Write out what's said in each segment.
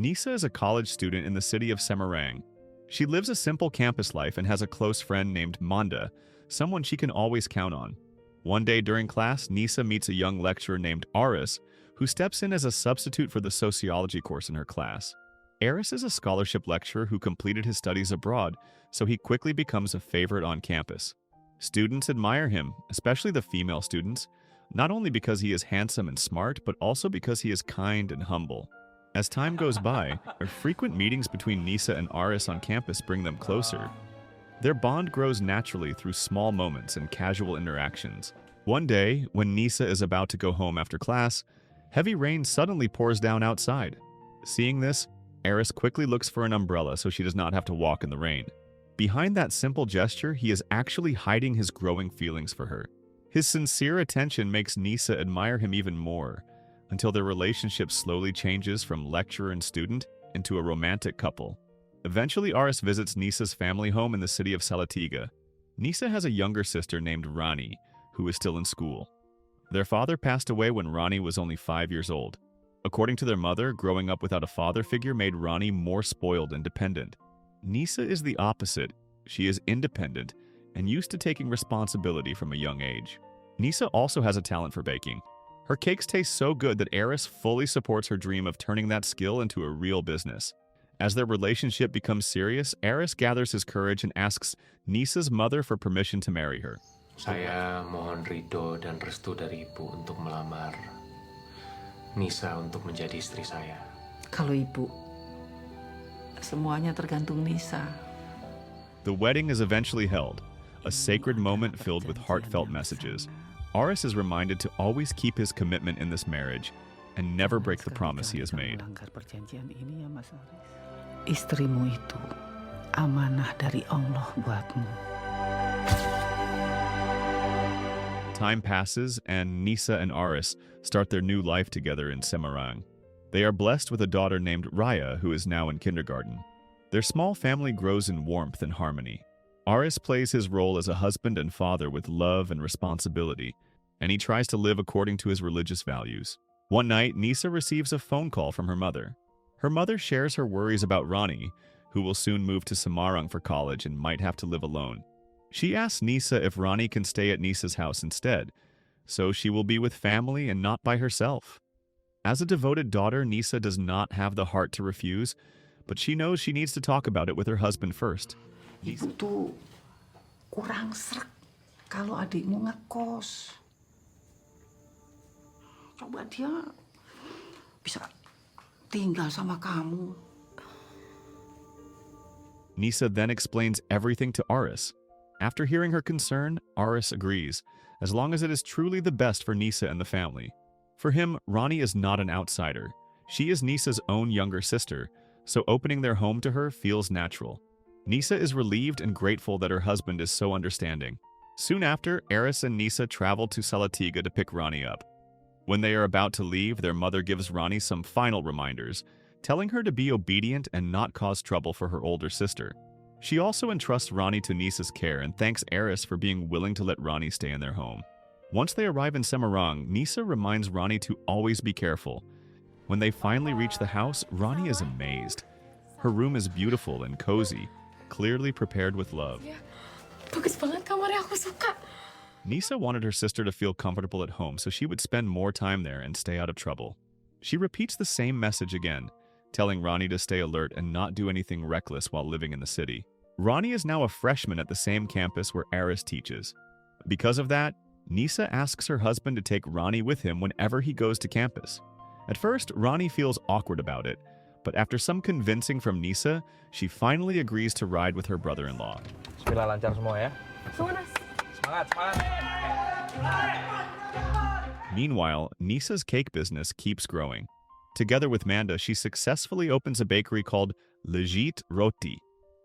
Nisa is a college student in the city of Semarang. She lives a simple campus life and has a close friend named Manda, someone she can always count on. One day during class, Nisa meets a young lecturer named Aris, who steps in as a substitute for the sociology course in her class. Aris is a scholarship lecturer who completed his studies abroad, so he quickly becomes a favorite on campus. Students admire him, especially the female students, not only because he is handsome and smart, but also because he is kind and humble. As time goes by, frequent meetings between Nisa and Aris on campus bring them closer. Their bond grows naturally through small moments and casual interactions. One day, when Nisa is about to go home after class, heavy rain suddenly pours down outside. Seeing this, Aris quickly looks for an umbrella so she does not have to walk in the rain. Behind that simple gesture, he is actually hiding his growing feelings for her. His sincere attention makes Nisa admire him even more, until their relationship slowly changes from lecturer and student into a romantic couple. Eventually, Aris visits Nisa's family home in the city of Salatiga. Nisa has a younger sister named Ronnie, who is still in school. Their father passed away when Ronnie was only 5 years old. According to their mother, growing up without a father figure made Ronnie more spoiled and dependent. Nisa is the opposite. She is independent and used to taking responsibility from a young age. Nisa also has a talent for baking. Her cakes taste so good that Aris fully supports her dream of turning that skill into a real business. As their relationship becomes serious, Aris gathers his courage and asks Nisa's mother for permission to marry her. Saya mohon ridho dan restu dari Ibu untuk melamar Nisa untuk menjadi istri saya. Kalau Ibu, semuanya tergantung Nisa. The wedding is eventually held, a sacred moment filled with heartfelt messages. Aris is reminded to always keep his commitment in this marriage and never break the promise he has made. Istrimu itu amanah dari Allah buatmu. Time passes and Nisa and Aris start their new life together in Semarang. They are blessed with a daughter named Raya, who is now in kindergarten. Their small family grows in warmth and harmony. Aris plays his role as a husband and father with love and responsibility, and he tries to live according to his religious values. One night, Nisa receives a phone call from her mother. Her mother shares her worries about Ronnie, who will soon move to Semarang for college and might have to live alone. She asks Nisa if Ronnie can stay at Nisa's house instead, so she will be with family and not by herself. As a devoted daughter, Nisa does not have the heart to refuse, but she knows she needs to talk about it with her husband first. Ibu tuh kurang srek kalau adikmu ngekos. Coba dia bisa tinggal sama kamu. Nisa then explains everything to Aris. After hearing her concern, Aris agrees, as long as it is truly the best for Nisa and the family. For him, Ronnie is not an outsider. She is Nisa's own younger sister, so opening their home to her feels natural. Nisa is relieved and grateful that her husband is so understanding. Soon after, Aris and Nisa travel to Salatiga to pick Ronnie up. When they are about to leave, their mother gives Ronnie some final reminders, telling her to be obedient and not cause trouble for her older sister. She also entrusts Ronnie to Nisa's care and thanks Aris for being willing to let Ronnie stay in their home. Once they arrive in Semarang, Nisa reminds Ronnie to always be careful. When they finally reach the house, Ronnie is amazed. Her room is beautiful and cozy, clearly prepared with love. Bagus banget kamarnya, aku suka. Nisa wanted her sister to feel comfortable at home so she would spend more time there and stay out of trouble. She repeats the same message again, telling Ronnie to stay alert and not do anything reckless while living in the city. Ronnie is now a freshman at the same campus where Aris teaches. Because of that, Nisa asks her husband to take Ronnie with him whenever he goes to campus. At first, Ronnie feels awkward about it, but after some convincing from Nisa, she finally agrees to ride with her brother-in-law. Bismillah, lancar semua ya. Semangat. Meanwhile, Nisa's cake business keeps growing. Together with Manda, she successfully opens a bakery called Legit Roti.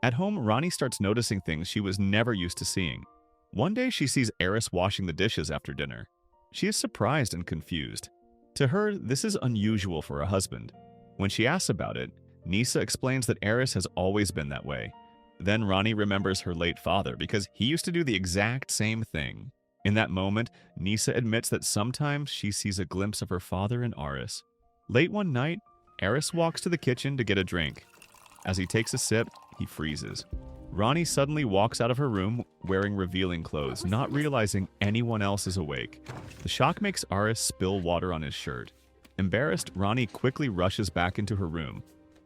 At home, Ronnie starts noticing things she was never used to seeing. One day, she sees Aris washing the dishes after dinner. She is surprised and confused. To her, this is unusual for a husband. When she asks about it, Nisa explains that Aris has always been that way. Then Ronnie remembers her late father because he used to do the exact same thing. In that moment, Nisa admits that sometimes she sees a glimpse of her father in Aris. Late one night, Eris walks to the kitchen to get a drink. As he takes a sip, he freezes. Ronnie suddenly walks out of her room wearing revealing clothes, not realizing anyone else is awake. The shock makes Aris spill water on his shirt. Embarrassed, Ronnie quickly rushes back into her room.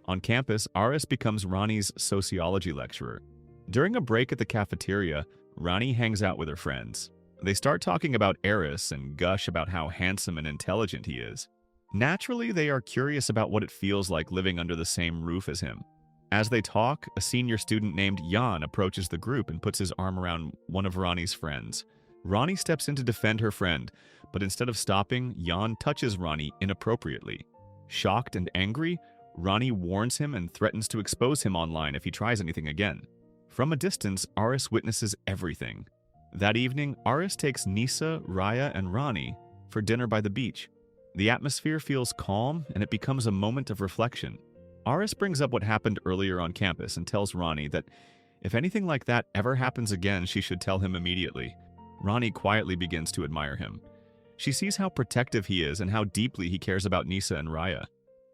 On campus, Aris becomes Ronnie's sociology lecturer. During a break at the cafeteria, Ronnie hangs out with her friends. They start talking about Eris and gush about how handsome and intelligent he is. Naturally, they are curious about what it feels like living under the same roof as him. As they talk, a senior student named Jan approaches the group and puts his arm around one of Ronnie's friends. Ronnie steps in to defend her friend, but instead of stopping, Jan touches Ronnie inappropriately. Shocked and angry, Ronnie warns him and threatens to expose him online if he tries anything again. From a distance, Aris witnesses everything. That evening, Aris takes Nisa, Raya, and Ronnie for dinner by the beach. The atmosphere feels calm, and it becomes a moment of reflection. Aris brings up what happened earlier on campus and tells Ronnie that if anything like that ever happens again, she should tell him immediately. Ronnie quietly begins to admire him. She sees how protective he is and how deeply he cares about Nisa and Raya.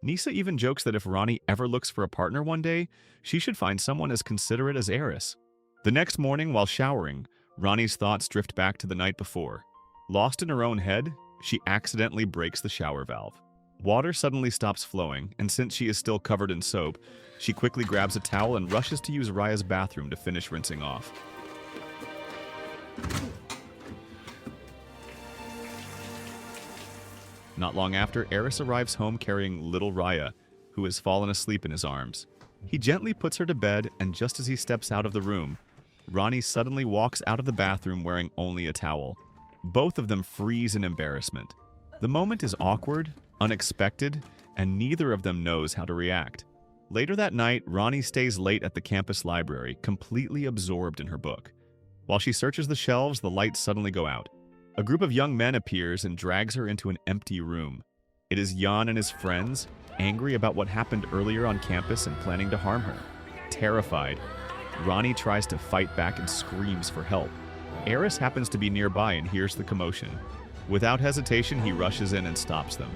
Nisa even jokes that if Ronnie ever looks for a partner one day, she should find someone as considerate as Eris. The next morning, while showering, Ronnie's thoughts drift back to the night before. Lost in her own head, she accidentally breaks the shower valve. Water suddenly stops flowing, and since she is still covered in soap, she quickly grabs a towel and rushes to use Raya's bathroom to finish rinsing off. Not long after, Eris arrives home carrying little Raya, who has fallen asleep in his arms. He gently puts her to bed, and just as he steps out of the room, Ronnie suddenly walks out of the bathroom wearing only a towel. Both of them freeze in embarrassment. The moment is awkward, unexpected, and neither of them knows how to react. Later that night, Ronnie stays late at the campus library, completely absorbed in her book. While she searches the shelves, the lights suddenly go out. A group of young men appears and drags her into an empty room. It is Jan and his friends, angry about what happened earlier on campus and planning to harm her. Terrified, Ronnie tries to fight back and screams for help. Eris happens to be nearby and hears the commotion. Without hesitation, he rushes in and stops them,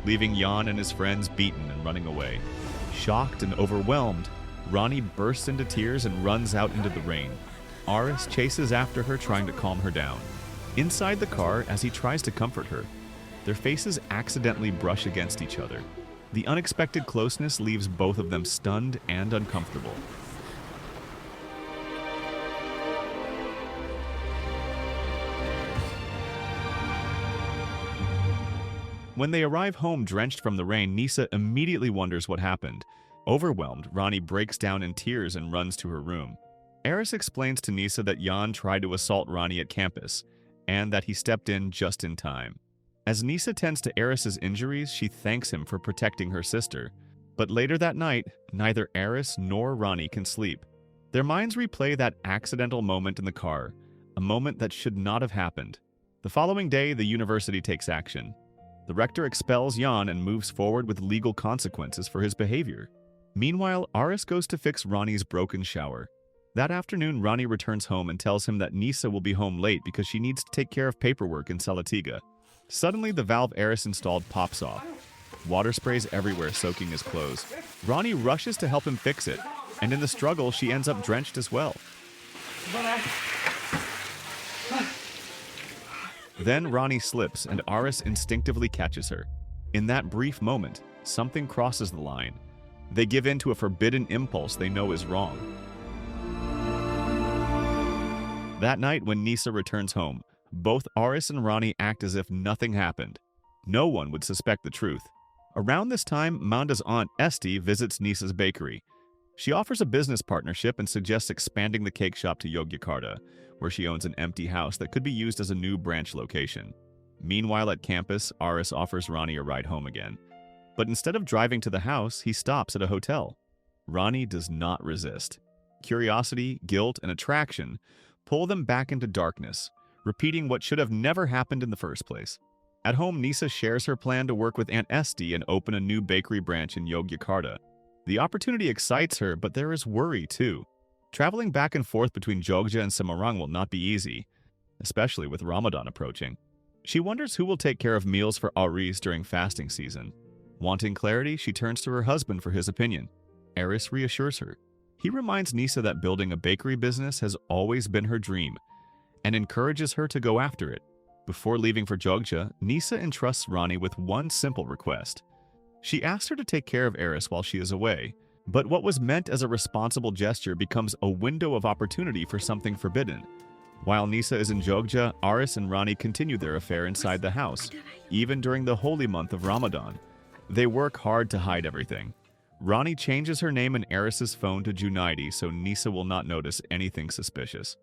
leaving Jan and his friends beaten and running away. Shocked and overwhelmed, Ronnie bursts into tears and runs out into the rain. Aris chases after her, trying to calm her down. Inside the car, as he tries to comfort her, their faces accidentally brush against each other. The unexpected closeness leaves both of them stunned and uncomfortable. When they arrive home drenched from the rain, Nisa immediately wonders what happened. Overwhelmed, Ronnie breaks down in tears and runs to her room. Eris explains to Nisa that Jan tried to assault Ronnie at campus, and that he stepped in just in time. As Nisa tends to Eris's injuries, she thanks him for protecting her sister. But later that night, neither Eris nor Ronnie can sleep. Their minds replay that accidental moment in the car, a moment that should not have happened. The following day, the university takes action. The rector expels Jan and moves forward with legal consequences for his behavior. Meanwhile, Aris goes to fix Ronnie's broken shower. That afternoon, Ronnie returns home and tells him that Nisa will be home late because she needs to take care of paperwork in Salatiga. Suddenly, the valve Eris installed pops off. Water sprays everywhere, soaking his clothes. Ronnie rushes to help him fix it, and in the struggle, she ends up drenched as well. Then Ronnie slips, and Aris instinctively catches her. In that brief moment, something crosses the line. They give in to a forbidden impulse they know is wrong. That night, when Nisa returns home, both Aris and Ronnie act as if nothing happened. No one would suspect the truth. Around this time, Manda's aunt Esti visits Nisa's bakery. She offers a business partnership and suggests expanding the cake shop to Yogyakarta, where she owns an empty house that could be used as a new branch location. Meanwhile, at campus, Aris offers Ronnie a ride home again. But instead of driving to the house, he stops at a hotel. Ronnie does not resist. Curiosity, guilt, and attraction pull them back into darkness, repeating what should have never happened in the first place. At home, Nisa shares her plan to work with Aunt Esti and open a new bakery branch in Yogyakarta. The opportunity excites her, but there is worry too. Traveling back and forth between Jogja and Semarang will not be easy, especially with Ramadan approaching. She wonders who will take care of meals for Aris during fasting season. Wanting clarity, she turns to her husband for his opinion. Eris reassures her. He reminds Nisa that building a bakery business has always been her dream and encourages her to go after it. Before leaving for Jogja, Nisa entrusts Ronnie with one simple request. She asks her to take care of Eris while she is away, but what was meant as a responsible gesture becomes a window of opportunity for something forbidden. While Nisa is in Jogja, Aris and Ronnie continue their affair inside the house, even during the holy month of Ramadan. They work hard to hide everything. Ronnie changes her name in Eris's phone to Junaidi so Nisa will not notice anything suspicious.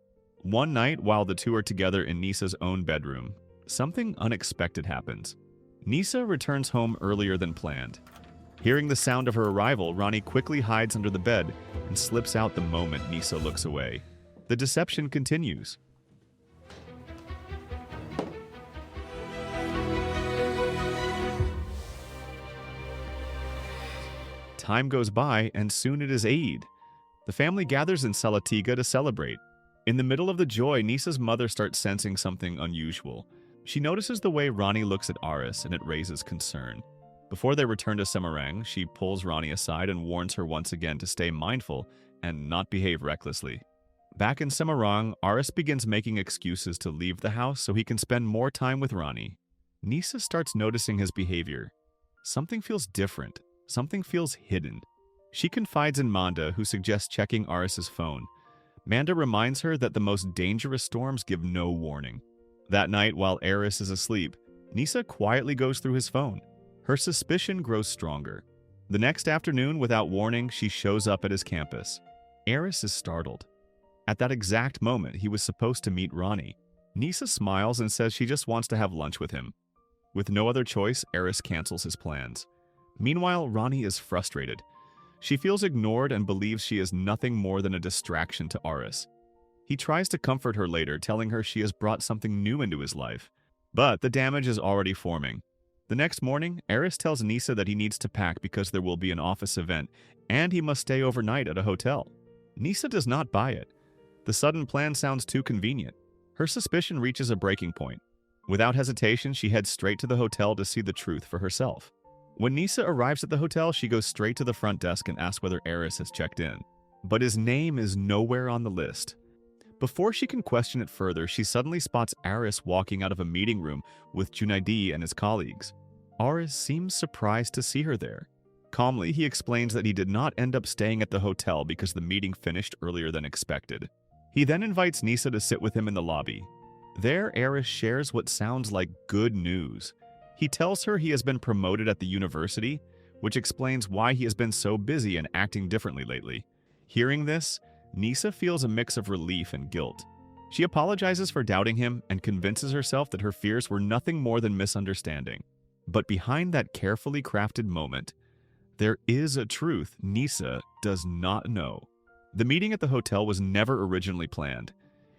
One night, while the two are together in Nisa's own bedroom, something unexpected happens. Nisa returns home earlier than planned. Hearing the sound of her arrival, Ronnie quickly hides under the bed and slips out the moment Nisa looks away. The deception continues. Time goes by, and soon it is Eid. The family gathers in Salatiga to celebrate. In the middle of the joy, Nisa's mother starts sensing something unusual. She notices the way Ronnie looks at Aris, and it raises concern. Before they return to Semarang, she pulls Ronnie aside and warns her once again to stay mindful and not behave recklessly. Back in Semarang, Aris begins making excuses to leave the house so he can spend more time with Ronnie. Nisa starts noticing his behavior. Something feels different. Something feels hidden. She confides in Manda, who suggests checking Aris's phone. Manda reminds her that the most dangerous storms give no warning. That night, while Aris is asleep, Nisa quietly goes through his phone. Her suspicion grows stronger. The next afternoon, without warning, she shows up at his campus. Aris is startled. At that exact moment, he was supposed to meet Ronnie. Nisa smiles and says she just wants to have lunch with him. With no other choice, Aris cancels his plans. Meanwhile, Ronnie is frustrated. She feels ignored and believes she is nothing more than a distraction to Aris. He tries to comfort her later, telling her she has brought something new into his life. But the damage is already forming. The next morning, Aris tells Nisa that he needs to pack because there will be an office event, and he must stay overnight at a hotel. Nisa does not buy it. The sudden plan sounds too convenient. Her suspicion reaches a breaking point. Without hesitation, she heads straight to the hotel to see the truth for herself. When Nisa arrives at the hotel, she goes straight to the front desk and asks whether Aris has checked in. But his name is nowhere on the list. Before she can question it further, she suddenly spots Aris walking out of a meeting room with Junaidi and his colleagues. Aris seems surprised to see her there. Calmly, he explains that he did not end up staying at the hotel because the meeting finished earlier than expected. He then invites Nisa to sit with him in the lobby. There, Aris shares what sounds like good news. He tells her he has been promoted at the university, which explains why he has been so busy and acting differently lately. Hearing this, Nisa feels a mix of relief and guilt. She apologizes for doubting him and convinces herself that her fears were nothing more than misunderstanding. But behind that carefully crafted moment, there is a truth Nisa does not know. The meeting at the hotel was never originally planned.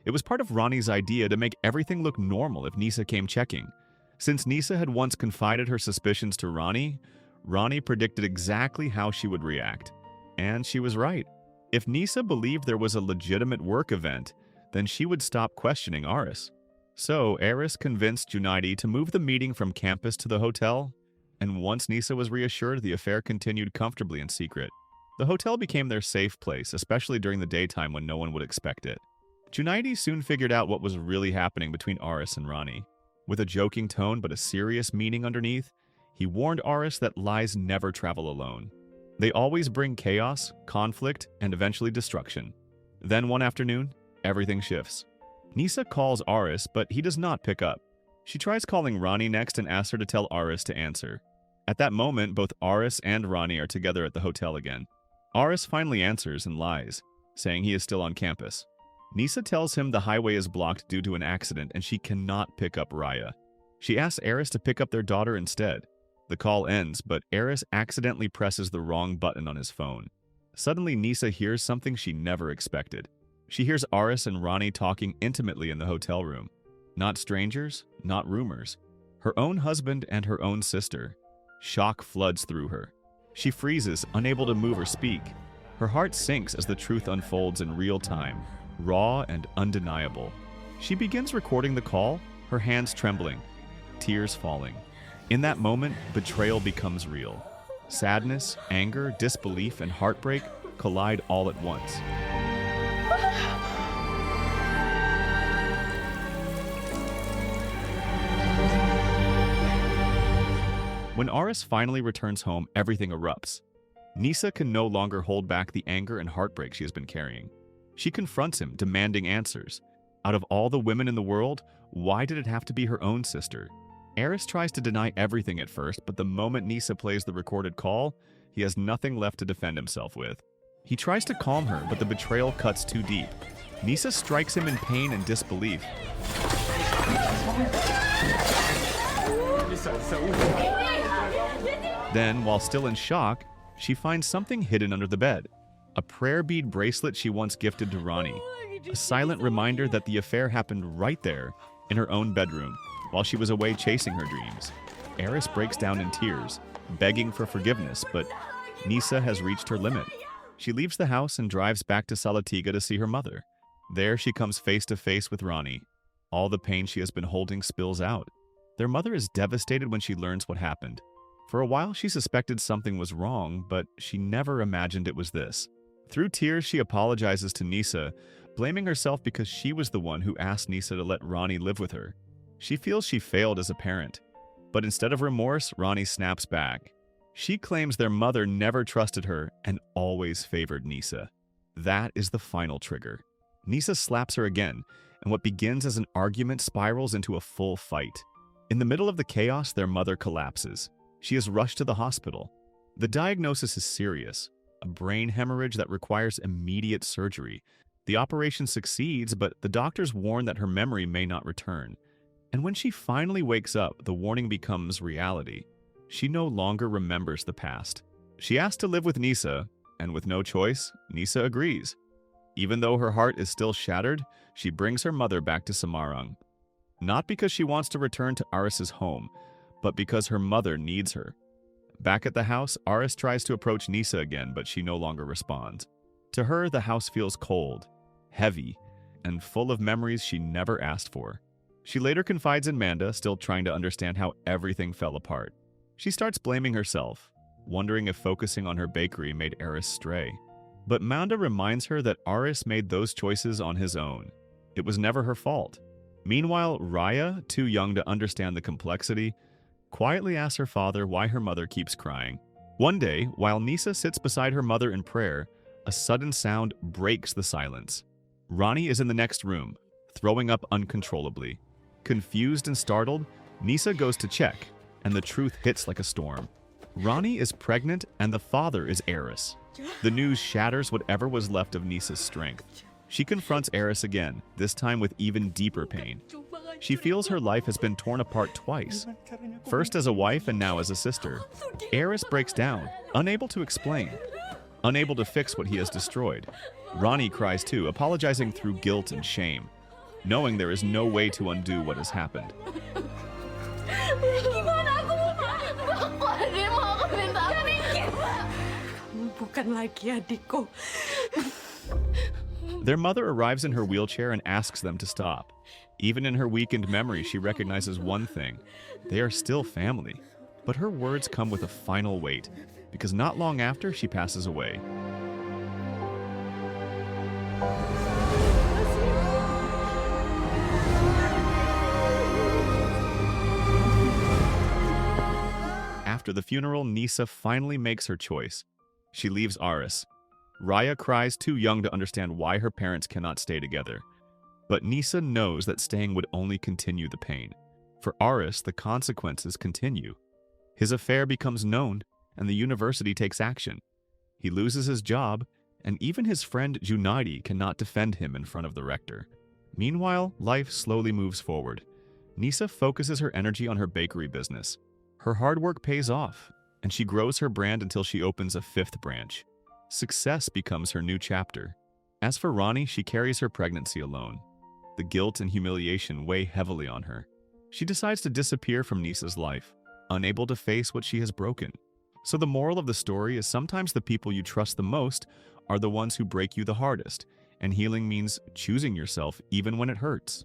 It was part of Ronnie's idea to make everything look normal if Nisa came checking. Since Nisa had once confided her suspicions to Ronnie, Ronnie predicted exactly how she would react. And she was right. If Nisa believed there was a legitimate work event, then she would stop questioning Aris. So Aris convinced Junaidi to move the meeting from campus to the hotel, and once Nisa was reassured, the affair continued comfortably in secret. The hotel became their safe place, especially during the daytime when no one would expect it. Junaidi soon figured out what was really happening between Aris and Ronnie. With a joking tone but a serious meaning underneath, he warned Aris that lies never travel alone. They always bring chaos, conflict, and eventually destruction. Then one afternoon, everything shifts. Nisa calls Aris, but he does not pick up. She tries calling Ronnie next and asks her to tell Aris to answer. At that moment, both Aris and Ronnie are together at the hotel again. Aris finally answers and lies, saying he is still on campus. Nisa tells him the highway is blocked due to an accident and she cannot pick up Raya. She asks Aris to pick up their daughter instead. The call ends, but Aris accidentally presses the wrong button on his phone. Suddenly, Nisa hears something she never expected. She hears Aris and Ronnie talking intimately in the hotel room. Not strangers, not rumors. Her own husband and her own sister. Shock floods through her. She freezes, unable to move or speak. Her heart sinks as the truth unfolds in real time, raw and undeniable. She begins recording the call, her hands trembling, tears falling. In that moment, betrayal becomes real. Sadness, anger, disbelief, and heartbreak collide all at once. When Aris finally returns home, everything erupts. Nisa can no longer hold back the anger and heartbreak she has been carrying. She confronts him, demanding answers. Out of all the women in the world, why did it have to be her own sister? Aris tries to deny everything at first, but the moment Nisa plays the recorded call, he has nothing left to defend himself with. He tries to calm her, but the betrayal cuts too deep. Nisa strikes him in pain and disbelief. Then, while still in shock, she finds something hidden under the bed. A prayer bead bracelet she once gifted to Ronnie. A silent reminder that the affair happened right there, in her own bedroom, while she was away chasing her dreams. Aris breaks down in tears, begging for forgiveness, but Nisa has reached her limit. She leaves the house and drives back to Salatiga to see her mother. There she comes face to face with Ronnie. All the pain she has been holding spills out. Their mother is devastated when she learns what happened. For a while, she suspected something was wrong, but she never imagined it was this. Through tears, she apologizes to Nisa, blaming herself because she was the one who asked Nisa to let Ronnie live with her. She feels she failed as a parent. But instead of remorse, Ronnie snaps back. She claims their mother never trusted her and always favored Nisa. That is the final trigger. Nisa slaps her again, and what begins as an argument spirals into a full fight. In the middle of the chaos, their mother collapses. She is rushed to the hospital. The diagnosis is serious, a brain hemorrhage that requires immediate surgery. The operation succeeds, but the doctors warn that her memory may not return. And when she finally wakes up, the warning becomes reality. She no longer remembers the past. She asks to live with Nisa, and with no choice, Nisa agrees. Even though her heart is still shattered, she brings her mother back to Semarang. Not because she wants to return to Aris's home, but because her mother needs her. Back at the house, Aris tries to approach Nisa again, but she no longer responds. To her, the house feels cold, heavy, and full of memories she never asked for. She later confides in Manda, still trying to understand how everything fell apart. She starts blaming herself, wondering if focusing on her bakery made Aris stray. But Manda reminds her that Aris made those choices on his own. It was never her fault. Meanwhile, Raya, too young to understand the complexity, quietly asks her father why her mother keeps crying. One day, while Nisa sits beside her mother in prayer, a sudden sound breaks the silence. Ronnie is in the next room, throwing up uncontrollably. Confused and startled, Nisa goes to check, and the truth hits like a storm. Ronnie is pregnant, and the father is Aris. The news shatters whatever was left of Nisa's strength. She confronts Aris again, this time with even deeper pain. She feels her life has been torn apart twice, first as a wife and now as a sister. Aris breaks down, unable to explain, unable to fix what he has destroyed. Ronnie cries too, apologizing through guilt and shame, knowing there is no way to undo what has happened. Their mother arrives in her wheelchair and asks them to stop. Even in her weakened memory, she recognizes one thing: they are still family. But her words come with a final weight, because not long after, she passes away. After the funeral, Nisa finally makes her choice. She leaves Aris. Raya cries, too young to understand why her parents cannot stay together. But Nisa knows that staying would only continue the pain. For Aris, the consequences continue. His affair becomes known, and the university takes action. He loses his job, and even his friend Junadi cannot defend him in front of the rector. Meanwhile, life slowly moves forward. Nisa focuses her energy on her bakery business. Her hard work pays off, and she grows her brand until she opens a 5th branch. Success becomes her new chapter. As for Ronnie, she carries her pregnancy alone. The guilt and humiliation weigh heavily on her. She decides to disappear from Nisa's life, unable to face what she has broken. So the moral of the story is sometimes the people you trust the most are the ones who break you the hardest, and healing means choosing yourself even when it hurts.